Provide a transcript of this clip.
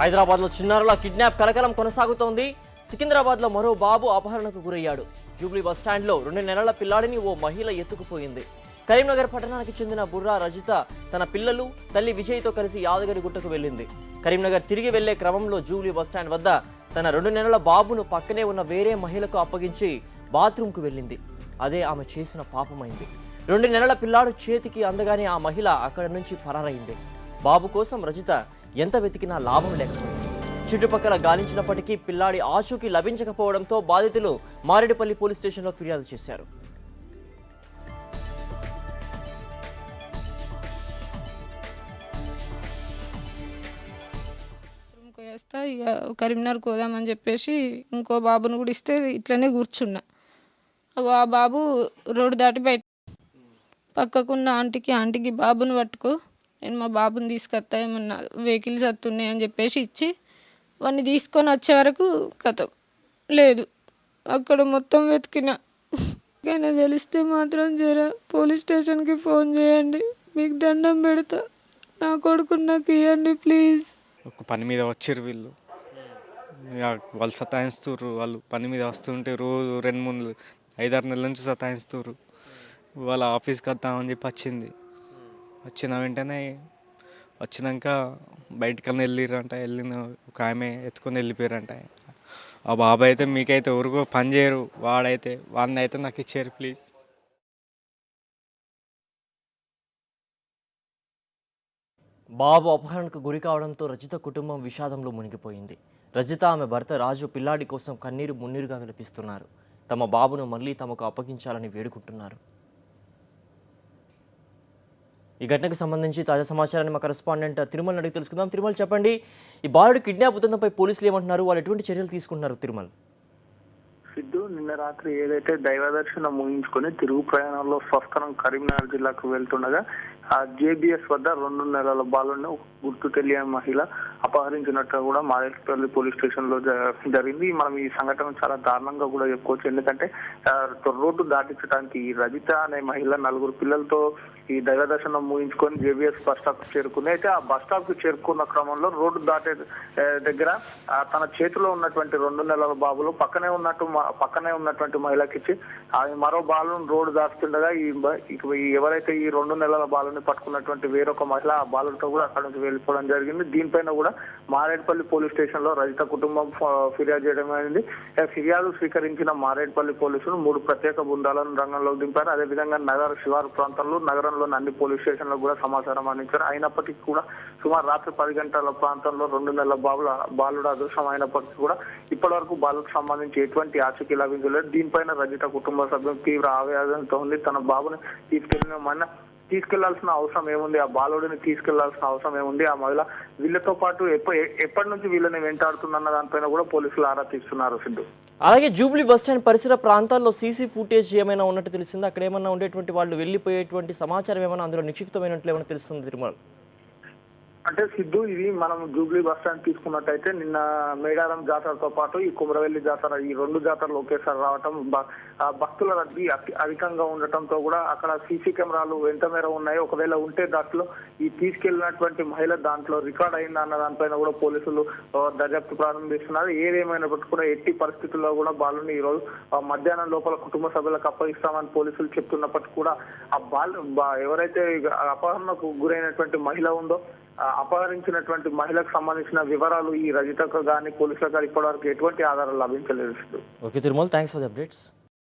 హైదరాబాద్లో చిన్నారుల కిడ్నాప్ కలకలం కొనసాగుతోంది. సికింద్రాబాద్లో మరో బాబు అపహరణకు గురయ్యాడు. జూబ్లీ బస్టాండ్లో 2 నెలల పిల్లాడిని ఓ మహిళ ఎత్తుకుపోయింది. కరీంనగర్ పట్టణానికి చెందిన బుర్రా రజిత తన పిల్లలు, తల్లి విజయ్తో కలిసి యాదగిరిగుట్టకు వెళ్ళింది. కరీంనగర్ తిరిగి వెళ్లే క్రమంలో జూబ్లీ బస్టాండ్ వద్ద తన 2 నెలల బాబును పక్కనే ఉన్న వేరే మహిళకు అప్పగించి బాత్రూంకు వెళ్ళింది. అదే ఆమె చేసిన పాపమైంది. 2 నెలల పిల్లాడు చేతికి అందగానే ఆ మహిళ అక్కడి నుంచి పరారైంది. బాబు కోసం రజిత ఎంత వెతికినా లాభం లేకపోయింది. చుట్టుపక్కల గాలించినప్పటికీ పిల్లాడి ఆచూకీ లభించకపోవడంతో బాధితులు మారేడుపల్లి పోలీస్ స్టేషన్లో ఫిర్యాదు చేశారు. వేస్తా ఇక కరీంనగర్ పోదామని చెప్పేసి ఇంకో బాబును కూడా ఇస్తే ఇట్లనే కూర్చున్నా. ఆ బాబు రోడ్డు దాటి బయట పక్కకున్న ఆంటీకి బాబుని పట్టుకో, నేను మా బాబుని తీసుకొస్తా, ఏమన్నా వెహికల్స్ వస్తున్నాయి అని చెప్పేసి ఇచ్చి వాడిని తీసుకొని వచ్చే వరకు కథం లేదు. అక్కడ మొత్తం వెతికినా కానీ తెలిస్తే మాత్రం జరా పోలీస్ స్టేషన్కి ఫోన్ చేయండి, మీకు దండం పెడతా, నా కొడుకుని నాకు ఇవ్వండి ప్లీజ్. ఒక పని మీద వచ్చారు వీళ్ళు, వాళ్ళు సతాయిస్తుర్రు. వాళ్ళు పని మీద వస్తుంటే రోజు 2-3-5-6 నెలల నుంచి సతాయిస్తుర్రు. వాళ్ళ ఆఫీస్కి వద్దామని చెప్పి వచ్చిన వెంటనే వచ్చినాక బయటకన్నా వెళ్ళిన ఒక ఆమె ఎత్తుకొని వెళ్ళిపోయారంట. ఆ బాబాయ్ అయితే మీకైతే ఎవరికో పని చేయరు, వాడిని అయితే నాకు ఇచ్చారు ప్లీజ్. బాబు అపహరణకు గురి కావడంతో రజిత కుటుంబం విషాదంలో మునిగిపోయింది. రజిత ఆమె భర్త రాజు పిల్లాడి కోసం కన్నీరు మున్నీరుగా వినిపిస్తున్నారు. తమ బాబును మళ్ళీ తమకు అప్పగించాలని వేడుకుంటున్నారు. ఈ ఘటనకు సంబంధించి తాజా సమాచారాన్ని మా కరెస్పాండెంట్ తిరుమల అడిగి తెలుసుకుందాం. తిరుమల, చెప్పండి, ఈ బాలుడు కిడ్నాప్ ఉదంతంపై పోలీసులు ఏమంటున్నారు? వాళ్ళు ఎటువంటి చర్యలు తీసుకుంటున్నారు? తిరుమల సిద్ధు, నిన్న రాత్రి ఏదైతే దైవ దర్శనం ముగించుకొని తిరుగు ప్రయాణంలో స్వస్థలం కరీంనగర్ జిల్లాకు వెళ్తుండగా ఆ జేబీఎస్ వద్ద 2 నెలల బాలుని గుర్తు తెలియని మహిళ అపహరించినట్టు కూడా మారేడుపల్లి పోలీస్ స్టేషన్ లో జరిగింది. మనం ఈ సంఘటన చాలా దారుణంగా కూడా చెప్పుకోవచ్చు. ఎందుకంటే రోడ్డు దాటించడానికి ఈ రజిత అనే మహిళ 4 పిల్లలతో ఈ దైవ దర్శనం ముగించుకొని జేబీఎస్ బస్ స్టాప్ కు చేరుకుంది. అయితే ఆ బస్ స్టాప్ కు చేరుకున్న క్రమంలో రోడ్డు దాటే దగ్గర తన చేతిలో ఉన్నటువంటి 2 నెలల బాబులు పక్కనే ఉన్నటువంటి మహిళకి ఇచ్చి మరో బాలును రోడ్డు దాటుతుండగా ఎవరైతే ఈ 2 నెలల బాలుని పట్టుకున్నటువంటి వేరొక మహిళ ఆ బాలులతో కూడా అక్కడ నుంచి వెళ్ళిపోవడం జరిగింది. దీనిపైన కూడా మారేడుపల్లి పోలీస్ స్టేషన్ లో రజిత కుటుంబం ఫిర్యాదు చేయడం అయింది. ఫిర్యాదు స్వీకరించిన మారేడుపల్లి పోలీసులు 3 ప్రత్యేక బృందాలను రంగంలోకి దింపారు. అదేవిధంగా నగర శివారు ప్రాంతంలో నగరంలోని అన్ని పోలీస్ స్టేషన్లో కూడా సమాచారం అందించారు. అయినప్పటికీ కూడా సుమారు రాత్రి 10 గంటల ప్రాంతంలో 2 నెలల బాలుడు అదృశ్యం అయినప్పటికీ కూడా ఇప్పటి వరకు బాలుకు సంబంధించి ఎటువంటి ఆచూకీ లభించలేదు. దీనిపైన రజిత కుటుంబ సభ్యులు తీవ్ర ఆవేదనతో ఉంది. తన బాబుని తీసుకెళ్లాల్సిన అవసరం ఏముంది, ఆ బాలుడిని తీసుకెళ్లాల్సిన అవసరం ఏముంది, ఆ మహిళ వీళ్ళతో పాటు ఎప్పటి నుంచి వీళ్ళని వెంటాడుతుందన్న దానిపైన కూడా పోలీసులు ఆరా తీస్తున్నారు. సిద్ధు, అలాగే జూబ్లీ బస్టాండ్ పరిసర ప్రాంతాల్లో సీసీ ఫుటేజ్ ఏమైనా ఉన్నట్టు తెలిసింది? అక్కడ ఏమన్నా ఉండేటువంటి వాళ్ళు వెళ్ళిపోయేటువంటి సమాచారం ఏమైనా అందులో నిక్షిప్తమైనట్లు ఏమైనా తెలుస్తుంది తిరుమల? అంటే సిద్ధు, ఇది మనం జూబ్లీ బస్ స్టాండ్ తీసుకున్నట్టయితే నిన్న మేడారం జాతరతో పాటు ఈ కుమరవెల్లి జాతర, ఈ 2 జాతరలు ఒకేసారి రావటం, భక్తుల రద్దీ అధికంగా ఉండటంతో కూడా అక్కడ సీసీ కెమెరాలు ఎంత మేర ఉన్నాయో, ఒకవేళ ఉంటే దాంట్లో ఈ తీసుకెళ్లినటువంటి మహిళ దాంట్లో రికార్డ్ అయిందా అన్న దానిపైన కూడా పోలీసులు దర్యాప్తు ప్రారంభిస్తున్నారు. ఏదేమైనప్పటికీ కూడా ఎట్టి పరిస్థితుల్లో కూడా బాలుని ఈ రోజు మధ్యాహ్నం లోపల కుటుంబ సభ్యులకు అప్పగిస్తామని పోలీసులు చెప్తున్నప్పటికీ కూడా ఆ ఎవరైతే అపహరణకు గురైనటువంటి మహిళ ఉందో, అపహరించినటువంటి మహిళకు సంబంధించిన వివరాలు ఈ రజితకు కానీ పోలీసులకు కానీ ఇప్పటివరకు ఎటువంటి ఆధారాలు లభించలేదు. Okay Tirumala, thanks for the updates.